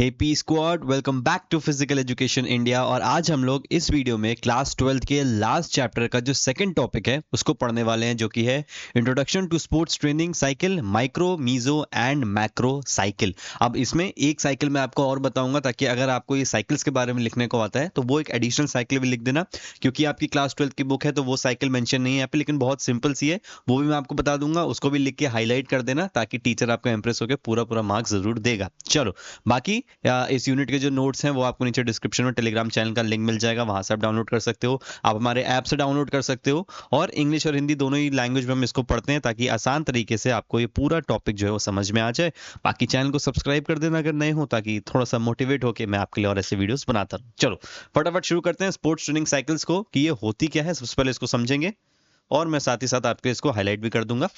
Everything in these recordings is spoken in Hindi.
Hey P squad, welcome back to physical education India. और आज हम लोग इस वीडियो में क्लास 12th के लास्ट चैप्टर का जो सेकंड टॉपिक है उसको पढ़ने वाले हैं, जो कि है introduction to sports training cycle, micro, meso and macro cycle. अब इसमें एक साइकिल मैं आपको और बताऊंगा, ताकि अगर आपको ये साइकिल्स के बारे में लिखने को आता है तो वो एक एडिशनल साइकिल भी लिख देना, क्योंकि आपकी क्लास 12th की बुक है तो वो साइकिल मेंशन नहीं है यहाँ पे, लेकिन बहुत सिंपल सी है, वो भी मैं आपको बता दूंगा। उसको भी लिख के हाईलाइट कर देना ताकि टीचर आपका इंप्रेस होकर पूरा पूरा मार्क्स जरूर देगा। चलो, बाकी इस यूनिट के जो नोट्स हैं वो आपको नीचे डिस्क्रिप्शन में टेलीग्राम चैनल का लिंक मिल जाएगा, वहां से आप डाउनलोड कर सकते हो। आप हमारे ऐप से डाउनलोड कर सकते हो, और इंग्लिश और हिंदी दोनों ही लैंग्वेज में हम इसको पढ़ते हैं, ताकि आसान तरीके से आपको ये पूरा टॉपिक जो है वो समझ में आ जाए। बाकी चैनल को सब्सक्राइब कर देना अगर नए हो, ताकि थोड़ा सा मोटिवेट होकर मैं आपके लिए और ऐसे वीडियोस बनाता रहूं। चलो फटाफट शुरू करते हैं स्पोर्ट्स ट्रेनिंग साइकिल्स को, कि ये होती क्या है। सबसे पहले इसको समझेंगे और मैं साथ ही साथ आपके इसको हाईलाइट भी कर दूंगा।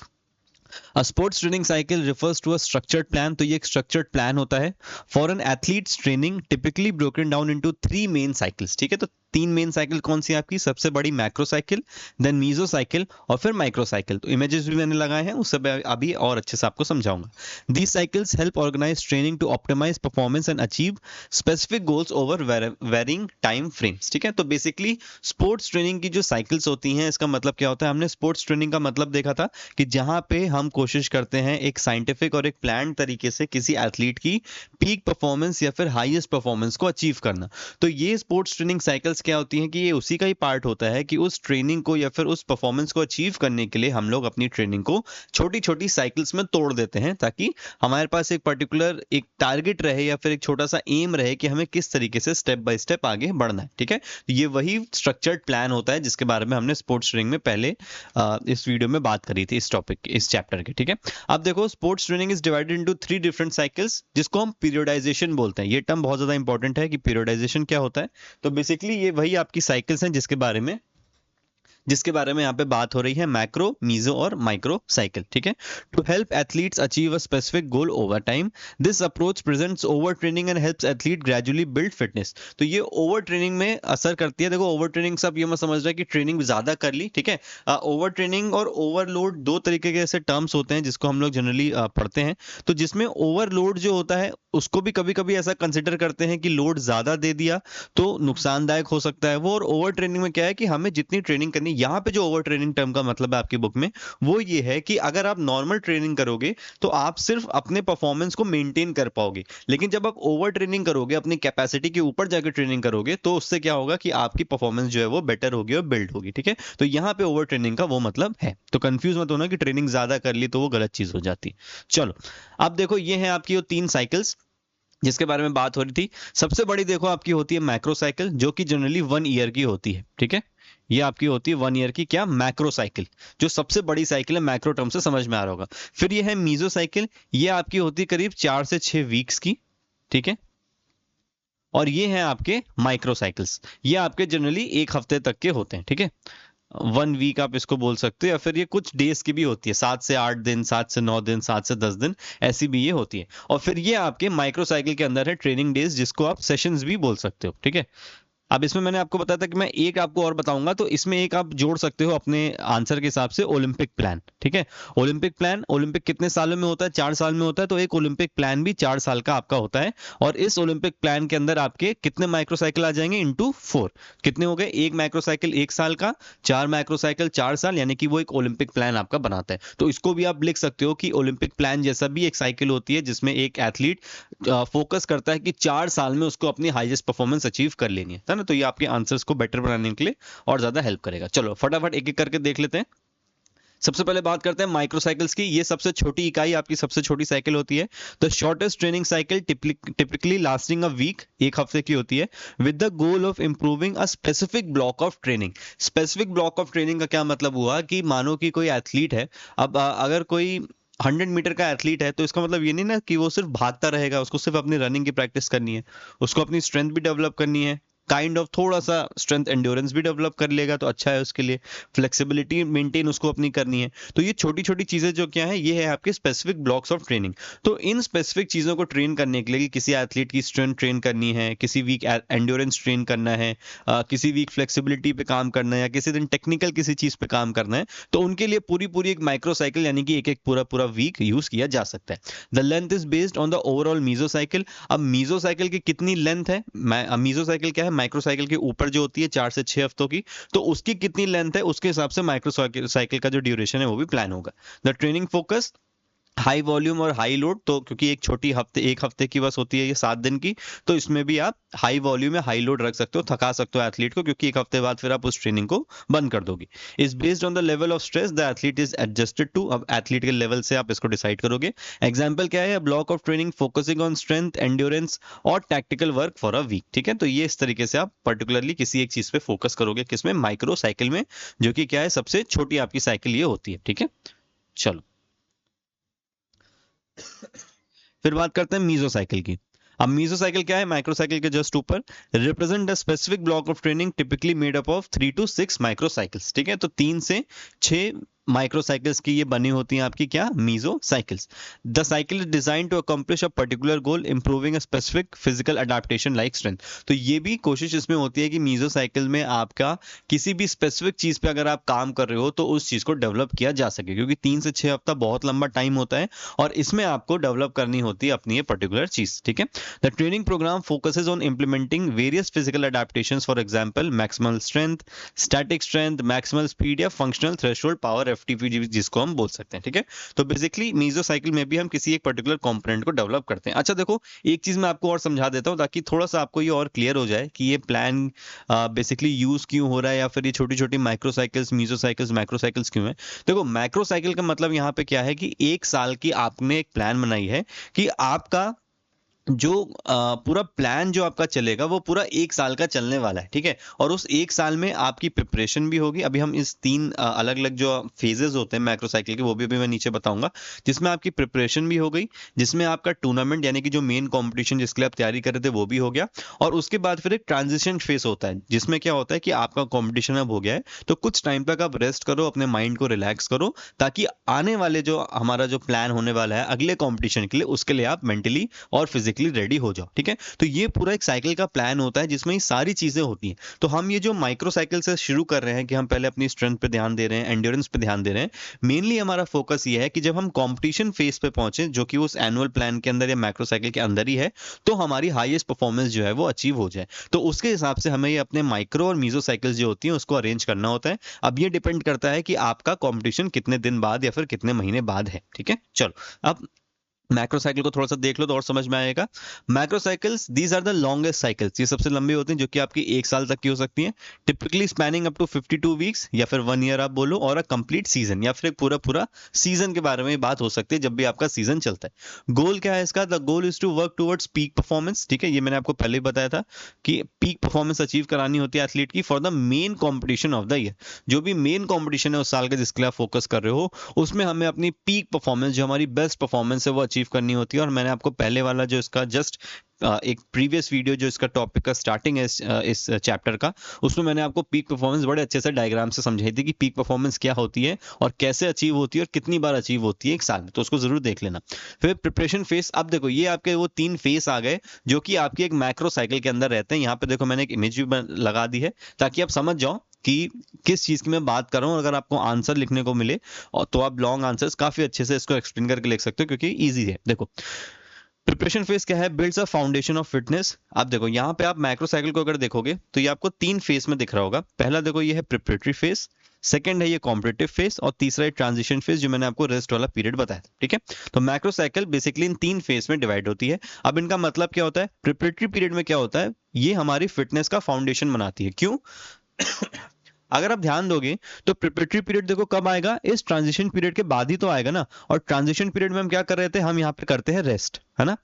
Sports training cycle refers to a structured plan. तो ये एक स्ट्रक्चर्ड प्लान होता है for an athlete's training, typically broken down into 3 main cycles. ठीक है, तो 3 मेन साइकिल कौन सी आपकी? सबसे बड़ी macro cycle, then meso cycle, और फिर माइक्रो साइकिल। तो इमेजेस भी मैंने लगाए हैं, उससे अभी और अच्छे से आपको समझाऊंगा। These cycles help organize training to optimize performance and achieve specific goals over varying time frames. ठीक है, तो बेसिकली स्पोर्ट्स ट्रेनिंग की जो साइकिल्स होती हैं, इसका मतलब क्या होता है? हमने स्पोर्ट्स ट्रेनिंग का मतलब देखा था कि जहां पे हम कोशिश करते हैं एक साइंटिफिक और एक प्लान तरीके से किसी एथलीट की पीक परफॉर्मेंस या फिर हाईएस्ट परफॉर्मेंस को अचीव करना। तो ये स्पोर्ट्स ट्रेनिंग साइकिल्स क्या होती हैं कि ये उसी का ही पार्ट होता है कि उस ट्रेनिंग को या फिर उस परफॉर्मेंस को अचीव करने के लिए हम लोग अपनी ट्रेनिंग को छोटी छोटी साइकिल्स में तोड़ देते हैं, ताकि हमारे पास एक पर्टिकुलर एक टारगेट रहे या फिर एक छोटा सा एम रहे कि हमें किस तरीके से स्टेप बाय स्टेप आगे बढ़ना है। ठीक है, तो ये वही स्ट्रक्चर्ड प्लान होता है जिसके बारे में हमने स्पोर्ट्स ट्रेनिंग में पहले इस वीडियो में बात करी थी, इस टॉपिक इस चैप्टर के। ठीक है, अब देखो sports training is divided into 3 different cycles, जिसको हम पीरियडाइजेशन बोलते हैं। ये टर्म बहुत ज्यादा इंपॉर्टेंट है कि पीरियडाइजेशन क्या होता है। तो बेसिकली ये वही आपकी साइकिल्स हैं जिसके बारे में यहाँ पे बात हो रही है, मैक्रो, मीजो और माइक्रो साइकिल। ठीक है, to help athletes achieve a specific goal over time, this approach prevents over training and helps athlete gradually build fitness. तो ये ओवर ट्रेनिंग में असर करती है। देखो, ओवर ट्रेनिंग सब ये मत समझ रहा है कि ट्रेनिंग ज्यादा कर ली। ठीक है, ओवर ट्रेनिंग और ओवरलोड दो तरीके के ऐसे टर्म्स होते हैं जिसको हम लोग जनरली पढ़ते हैं। तो जिसमें ओवरलोड जो होता है उसको भी कभी कभी ऐसा कंसिडर करते हैं कि लोड ज्यादा दे दिया तो नुकसानदायक हो सकता है वो। और ओवर ट्रेनिंग में क्या है कि हमें जितनी ट्रेनिंग करनी, यहाँ पे जो ओवर ट्रेनिंग टर्म का मतलब है आपकी बुक में, वो ये है कि अगर आप नॉर्मल ट्रेनिंग करोगे तो आप सिर्फ अपने परफॉर्मेंस को मेंटेन कर पाओगे, लेकिन जब आप ओवर ट्रेनिंग करोगे, अपनी कैपेसिटी के ऊपर जाकर ट्रेनिंग करोगे, तो उससे क्या होगा कि आपकी परफॉर्मेंस जो है वो बेटर होगी और बिल्ड होगी। ठीक है, तो यहाँ पे ओवर ट्रेनिंग का वो मतलब है। तो कंफ्यूज मत होना कि ट्रेनिंग ज्यादा कर ली तो वो गलत चीज हो जाती। चलो, अब देखो ये है आपकी वो 3 साइकिल्स जिसके बारे में बात हो रही थी। सबसे बड़ी देखो आपकी होती है मैक्रो साइकिल, जो कि जनरली 1 ईयर की होती है। ठीक है, ये आपकी होती है 1 ईयर की क्या, मैक्रो साइकिल, जो सबसे बड़ी साइकिल है। मैक्रो टर्म से समझ में आ रहा होगा। फिर ये है मीजो साइकिल, ये आपकी होती है करीब 4 से 6 वीक्स की। ठीक है, और ये है आपके माइक्रो साइकिल्स, ये आपके जनरली 1 हफ्ते तक के होते हैं। ठीक है, 1 वीक आप इसको बोल सकते हो, या फिर ये कुछ डेज की भी होती है, 7 से 8 दिन, 7 से 9 दिन, 7 से 10 दिन, ऐसी भी ये होती है। और फिर ये आपके माइक्रो साइकिल के अंदर है ट्रेनिंग डेज, जिसको आप सेशंस भी बोल सकते हो। ठीक है, अब इसमें मैंने आपको बताया था कि मैं एक आपको और बताऊंगा, तो इसमें एक आप जोड़ सकते हो अपने आंसर के हिसाब से, ओलंपिक प्लान। ठीक है, ओलंपिक प्लान, ओलंपिक कितने सालों में होता है? 4 साल में होता है, तो एक ओलंपिक प्लान भी 4 साल का आपका होता है। और इस ओलंपिक प्लान के अंदर आपके कितने माइक्रोसाइकिल आ जाएंगे? इंटू 4। कितने हो गए? एक माइक्रोसाइकिल 1 साल का, 4 माइक्रोसाइकिल 4 साल, यानी कि वो एक ओलंपिक प्लान आपका बनाता है। तो इसको भी आप लिख सकते हो कि ओलंपिक प्लान जैसा भी एक साइकिल होती है, जिसमें एक एथलीट फोकस करता है कि 4 साल में उसको अपनी हाईएस्ट परफॉर्मेंस अचीव कर लेनी है ना। तो ये आपके आंसर्स को बेटर बनाने के लिए और ज्यादा हेल्प करेगा। चलो फटाफट एक एक करके देख लेते हैं। सबसे पहले बात करते हैं माइक्रोसाइकिल्स की। ये सबसे छोटी इकाई, आपकी सबसे छोटी साइकिल होती है। The shortest training cycle typically lasting a week, 1 हफ्ते की होती है, with the goal of improving a specific block of training. Specific block of training का क्या मतलब हुआ कि मानो कि कोई एथलीट है। अब अगर कोई 100 मीटर का एथलीट है, तो इसका मतलब ये नहीं ना कि वो सिर्फ भागता रहेगा, उसको सिर्फ अपनी रनिंग की प्रैक्टिस करनी है, उसको अपनी स्ट्रेंथ भी डेवलप करनी है, काइंड ऑफ थोड़ा सा स्ट्रेंथ एंड्योरेंस भी डेवलप कर लेगा तो अच्छा है उसके लिए, फ्लेक्सिबिलिटी मेंटेन उसको अपनी करनी है। तो ये छोटी छोटी चीजें जो क्या है, ये है आपके स्पेसिफिक ब्लॉक्स ऑफ ट्रेनिंग। तो इन स्पेसिफिक चीजों को ट्रेन करने के लिए कि किसी एथलीट की स्ट्रेंथ ट्रेन करनी है, किसी वीक एंड्योरेंस ट्रेन करना है, किसी वीक फ्लेक्सिबिलिटी पे काम करना है, या किसी दिन टेक्निकल किसी चीज पे काम करना है, तो उनके लिए पूरी पूरी एक माइक्रो साइकिल यानी कि एक एक पूरा पूरा वीक यूज किया जा सकता है। The length is based on the overall meso cycle. अब मीजो साइकिल की कितनी लेंथ है, मीजो साइकिल क्या है, माइक्रो साइकिल के ऊपर जो होती है 4 से 6 हफ्तों की, तो उसकी कितनी लेंथ है उसके हिसाब से माइक्रो साइकिल का जो ड्यूरेशन है वो भी प्लान होगा। The training focus high volume और हाई लोड, तो क्योंकि एक हफ्ते की बस होती है ये 7 दिन की, तो इसमें भी आप हाई वॉल्यूम या हाई लोड रख सकते हो, थका सकते हो एथलीट को, क्योंकि एक हफ्ते बाद फिर आप उस ट्रेनिंग को बंद कर दोगे। Is based on the level of stress the athlete is adjusted to, अब एथलीट के लेवल से आप इसको डिसाइड करोगे। एग्जाम्पल क्या है, block of training focusing on strength endurance और tactical work for a week. ठीक है, तो ये इस तरीके से आप पर्टिकुलरली किसी एक चीज पे फोकस करोगे, किसमें, माइक्रो साइकिल में, जो कि क्या है सबसे छोटी आपकी साइकिल ये होती है। ठीक है, चलो फिर बात करते हैं मीजो साइकिल की। अब मीजो साइकिल क्या है, माइक्रो साइकिल के जस्ट ऊपर, represent a specific block of training typically made up of 3 to 6 micro cycles. ठीक है, तो 3 से 6 माइक्रो साइकिल्स की ये बनी होती हैं आपकी क्या, meso cycles. The cycle is design to accomplish a particular goal, improving a specific physical adaptation like strength. तो ये भी कोशिश इसमें होती है कि मीजो साइकिल में आपका किसी भी स्पेसिफिक चीज पे अगर आप काम कर रहे हो तो उस चीज को डेवलप किया जा सके, क्योंकि 3 से 6 हफ्ता बहुत लंबा टाइम होता है और इसमें आपको डेवलप करनी होती है अपनी ये पर्टिकुलर चीज। ठीक है, the training program focuses on implementing various physical adaptations, for example maximal strength, static strength, maximal speed या फंक्शनल थ्रेशोल्ड पावर, एफटीपी जिसको हम बोल सकते हैं। ठीक है, तो बेसिकली मीजो साइकिल में भी हम किसी एक पर्टिकुलर कंपोनेंट को डेवलप करते हैं। अच्छा देखो, एक चीज मैं आपको और समझा देता हूं ताकि थोड़ा सा आपको ये और क्लियर हो जाए कि ये प्लान बेसिकली यूज क्यों हो रहा है, या फिर ये छोटी छोटी micro cycles, meso cycles, macro cycles क्यों है। देखो, मैक्रो साइकिल का मतलब यहाँ पे क्या है कि एक साल की आपने एक प्लान बनाई है कि आपका जो पूरा प्लान जो आपका चलेगा वो पूरा 1 साल का चलने वाला है। ठीक है, और उस 1 साल में आपकी प्रिपरेशन भी होगी। अभी हम इस 3 अलग अलग जो फेजेस होते हैं मैक्रो साइकिल के, वो भी अभी मैं नीचे बताऊंगा, जिसमें आपकी प्रिपरेशन भी हो गई, जिसमें आपका टूर्नामेंट यानी कि जो मेन कंपटीशन जिसके लिए आप तैयारी कर रहे थे वो भी हो गया, और उसके बाद फिर एक ट्रांजिशन फेज होता है जिसमें क्या होता है कि आपका कॉम्पिटिशन अब हो गया है, तो कुछ टाइम तक आप रेस्ट करो, अपने माइंड को रिलैक्स करो, ताकि आने वाले जो हमारा जो प्लान होने वाला है अगले कॉम्पिटिशन के लिए, उसके लिए आप मेंटली और फिजिकली रेडी हो जाओ। ठीक है, तो ये पूरा एक साइकिल का प्लान होता है जिसमें ये सारी चीजें होती हैं। तो हम ये जो माइक्रो साइकिल से शुरू कर रहे हैं कि हम पहले अपनी स्ट्रेंथ पे ध्यान दे रहे हैं, एंड्योरेंस पे ध्यान दे रहे हैं, मेनली हमारा फोकस ये है कि जब हम कंपटीशन फेज पे पहुंचे, जो कि उस एनुअल प्लान के अंदर या मैक्रो साइकिल के अंदर ही है, तो हमारी हाईएस्ट परफॉर्मेंस जो है वो अचीव हो जाए। तो उसके हिसाब से हमें ये अपने माइक्रो और मीजो साइकिल्स जो होती हैं उसको अरेंज करना होता है। अब ये डिपेंड करता है कि आपका कॉम्पिटिशन कितने दिन बाद या फिर कितने महीने बाद है। ठीक है, चलो अब मैक्रो साइकिल को थोड़ा सा देख लो तो और समझ में आएगा। Macro cycles, these are the longest cycles, ये सबसे लंबी होती हैं, जो कि आपकी 1 साल तक की हो सकती हैं, typically spanning up to 52 weeks या फिर 1 ईयर आप बोलो, और अ कंप्लीट सीजन या फिर एक पूरा पूरा सीजन के बारे में बात हो सकती है जब भी आपका सीजन चलता है। गोल क्या है इसका, the goal is to work towards peak performance. ठीक है, ये मैंने आपको पहले ही बताया था कि पीक परफॉर्मेंस अचीव करानी होती है एथलीट की for the main competition of the year. जो भी मेन कॉम्पिटिशन है उस साल का जिसके लिए आप फोकस कर रहे हो, उसमें हमें अपनी पीक परफॉर्मेंस, जो हमारी बेस्ट परफॉर्मेंस है, वो अचीव करनी होती है। और मैंने आपको पहले वाला जो इसका जस्ट एक प्रीवियस वीडियो जो इसका टॉपिक का स्टार्टिंग है इस चैप्टर का, उसमें मैंने आपको पीक परफॉर्मेंस बड़े अच्छे से डायग्राम से समझाई थी कि पीक परफॉर्मेंस क्या होती है और कैसे अचीव होती है और कितनी बार अचीव होती है 1 साल में, तो उसको जरूर देख लेना। फिर प्रिपरेशन फेस, अब देखो ये आपके वो 3 फेस आ गए जो कि आपकी एक मैक्रो साइकिल के अंदर रहते हैं। यहाँ पे देखो मैंने एक इमेज भी लगा दी है ताकि आप समझ जाओ कि किस चीज की मैं बात कर रहा हूँ। अगर आपको आंसर लिखने को मिले और तो आप लॉन्ग आंसर्स काफी अच्छे से इसको एक्सप्लेन करके लिख सकते हो क्योंकि इजी है। देखो, प्रिपरेशन फेज क्या है, builds a foundation of fitness. आप देखो यहाँ पे आप मैक्रो साइकिल को अगर देखोगे तो ये आपको 3 फेज में दिख रहा होगा। पहला देखो ये है प्रिपरेटरी फेज, सेकंड है ये कॉम्पिटिटिव फेज, और तीसरा है ट्रांजिशन फेज जो मैंने आपको रेस्ट वाला पीरियड बताया था। ठीक है, तो मैक्रो साइकिल बेसिकली इन 3 फेज में डिवाइड होती है। अब इनका मतलब क्या होता है, प्रिपरेटरी पीरियड में क्या होता है, ये हमारी फिटनेस का फाउंडेशन बनाती है। क्यों? अगर आप ध्यान दोगे तो प्रिपरेटरी पीरियड देखो कब आएगा, इस ट्रांजिशन पीरियड के बाद ही तो आएगा ना। और ट्रांजिशन पीरियड में हम क्या कर रहे थे, हम यहाँ पे करते हैं रेस्ट, है ना।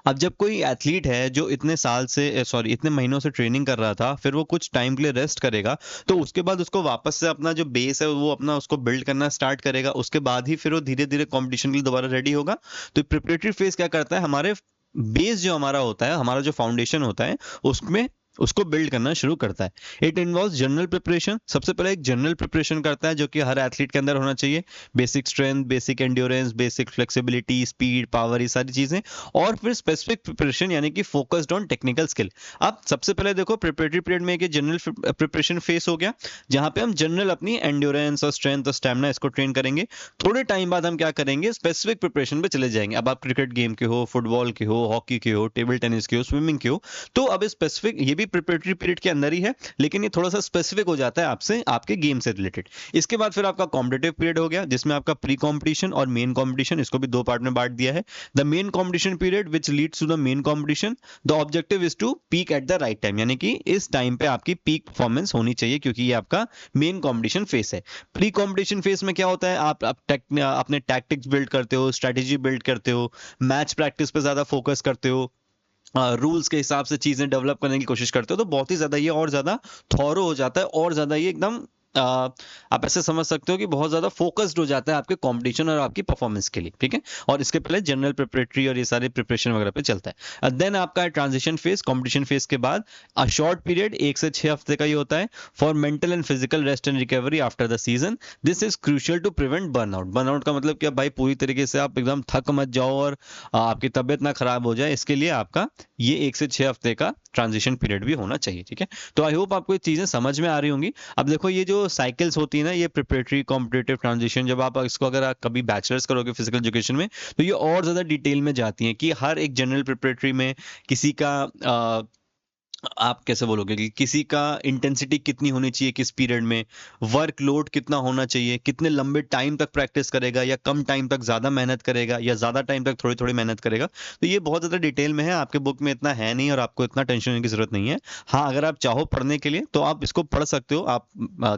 अब जब कोई एथलीट है जो इतने महीनों से ट्रेनिंग कर रहा था, फिर वो कुछ टाइम के लिए रेस्ट करेगा, तो उसके बाद उसको वापस से अपना जो बेस है वो अपना उसको बिल्ड करना स्टार्ट करेगा। उसके बाद ही फिर वो धीरे धीरे कॉम्पिटिशन के लिए दोबारा रेडी होगा। तो प्रिपरेटरी फेज क्या करता है, हमारे बेस जो हमारा होता है, हमारा जो फाउंडेशन होता है, उसमें उसको बिल्ड करना शुरू करता है। इट इन्वॉल्व जनरल प्रिपरेशन, सबसे पहले एक जनरल प्रिपरेशन करता है जो कि हर एथलीट के अंदर होना चाहिए। Basic strength, basic endurance, basic flexibility, speed, power, ये सारी चीजें। और फिर स्पेसिफिक प्रिपरेशन यानी कि फोकस्ड ऑन टेक्निकल स्किल। अब सबसे पहले देखो प्रिपरेटरी पीरियड में एक जनरल प्रिपरेशन फेस हो गया, जहां पे हम जनरल अपनी एंड्योरेंस और स्ट्रेंथ और स्टैमिना इसको ट्रेन करेंगे। थोड़े टाइम बाद हम क्या करेंगे, स्पेसिफिक प्रिपरेशन पे चले जाएंगे। अब आप क्रिकेट गेम के हो, फुटबॉल के हो, हॉकी के हो, टेबल टेनिस के हो, स्विमिंग के हो, तो अब स्पेसिफिक, ये भी प्रिपरेटरी पीरियड के अंदर ही है, लेकिन ये थोड़ा सा स्पेसिफिक हो जाता है आपसे, आपके गेम से रिलेटेड। इसके बाद फिर आपका कॉम्पिटिटिव पीरियड हो गया, जिसमें आपका प्री कॉम्पिटिशन और मेन कॉम्पिटिशन, इसको भी दो पार्ट में बांट दिया है। The main competition period which leads to the main competition, the objective is to peak at the right time, यानी कि इस टाइम पे आपकी पीक परफॉर्मेंस होनी चाहिए, क्योंकि ये आपका मेन कॉम्पिटिशन फेस है। प्री कॉम्पिटिशन फेस में क्या होता है, आप अपने टैक्टिक्स बिल्ड करते हो, स्ट्रेटेजी बिल्ड करते हो, मैच प्रैक्टिस पे ज्यादा फोकस करते हो, रूल्स के हिसाब से चीजें डेवलप करने की कोशिश करते हो। तो बहुत ही ज्यादा ये और ज्यादा थॉरो हो जाता है, और ज्यादा ये एकदम आप ऐसे समझ सकते हो कि बहुत ज्यादा फोकस्ड हो जाता है आपके कंपटीशन और आपकी परफॉर्मेंस के लिए, ठीक है। और इसके पहले जनरल प्रिपरेटरी और ये सारे प्रिपरेशन वगैरह पे चलता है। देन आपका है ट्रांजिशन फेज, कंपटीशन फेज के बाद अ शॉर्ट पीरियड 1 से 6 हफ्ते का ही होता है for mental and physical rest and recovery after the season. This is crucial to prevent burnout. Burnout का मतलब क्या भाई, पूरी तरीके से आप एकदम थक मत जाओ और आपकी तबियत ना खराब हो जाए, इसके लिए आपका ये 1 से 6 हफ्ते का ट्रांजिशन पीरियड भी होना चाहिए, ठीक है। तो आई होप आपको ये चीजें समझ में आ रही होंगी। अब देखो ये जो साइकिल्स होती है ना, ये प्रिपरेटरी, कॉम्पिटिटिव, ट्रांजिशन, जब आप इसको अगर आप कभी बैचलर्स करोगे फिजिकल एजुकेशन में, तो ये और ज्यादा डिटेल में जाती हैं कि हर एक जनरल प्रिपरेटरी में किसी का आप कैसे बोलोगे कि किसी का इंटेंसिटी कितनी होनी चाहिए किस पीरियड में, वर्कलोड कितना होना चाहिए, कितने लंबे टाइम तक प्रैक्टिस करेगा, या कम टाइम तक ज्यादा मेहनत करेगा, या ज्यादा टाइम तक थोड़ी थोड़ी मेहनत करेगा। तो ये बहुत ज्यादा डिटेल में है, आपके बुक में इतना है नहीं और आपको इतना टेंशन लेने की जरूरत नहीं है। हाँ, अगर आप चाहो पढ़ने के लिए तो आप इसको पढ़ सकते हो। आप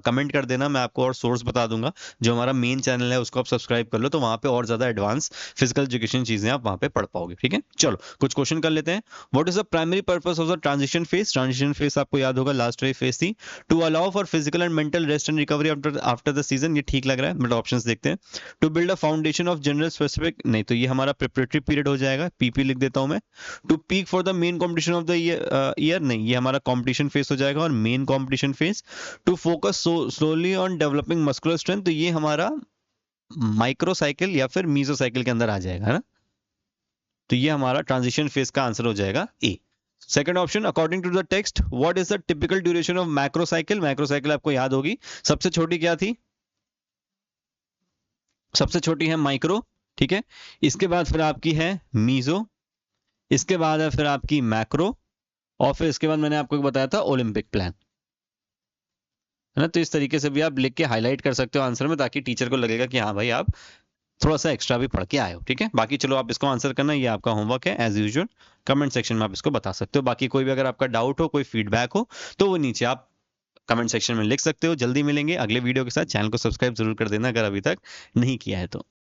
कमेंट कर देना, मैं आपको और सोर्स बता दूंगा। जो हमारा मेन चैनल है उसको आप सब्सक्राइब कर लो, तो वहां पे और ज्यादा एडवांस फिजिकल एजुकेशन चीजें आप वहां पे पढ़ पाओगे, ठीक है। चलो कुछ क्वेश्चन कर लेते हैं। What is the primary purpose of the transition phase? Transition phase आपको याद होगा लास्ट वाली फेज थी to allow for physical and mental rest and recovery after the season. ये ठीक लग रहा है, मतलब ऑप्शंस देखते हैं। To build a foundation of general specific, नहीं तो ये हमारा प्रिपरेटरी पीरियड हो जाएगा, पीपी लिख देता हूं मैं। To peak for the main competition of the year, नहीं, ये हमारा कॉम्पिटिशन फेज हो जाएगा और main competition phase. To focus slowly on developing muscular strength, तो ये हमारा माइक्रो साइकिल या फिर मीजो साइकिल के अंदर आ जाएगा, है ना। तो ये हमारा ट्रांजिशन फेज का आंसर हो जाएगा A. Second option, according to the text what is the typical duration of macro cycle? Macro cycle आपको याद होगी, सबसे छोटी क्या थी? सबसे छोटी है माइक्रो, ठीक है। इसके बाद फिर आपकी है मीजो, इसके बाद है फिर आपकी मैक्रो, और फिर इसके बाद मैंने आपको बताया था ओलंपिक प्लान, है ना। तो इस तरीके से भी आप लिख के हाईलाइट कर सकते हो आंसर में, ताकि टीचर को लगेगा कि हाँ भाई आप थोड़ा सा एक्स्ट्रा भी पढ़ के आए हो, ठीक है। बाकी चलो आप इसको आंसर करना, ये आपका होमवर्क है एज यूजुअल। कमेंट सेक्शन में आप इसको बता सकते हो। बाकी कोई भी अगर आपका डाउट हो, कोई फीडबैक हो, तो वो नीचे आप कमेंट सेक्शन में लिख सकते हो। जल्दी मिलेंगे अगले वीडियो के साथ। चैनल को सब्सक्राइब जरूर कर देना अगर अभी तक नहीं किया है तो।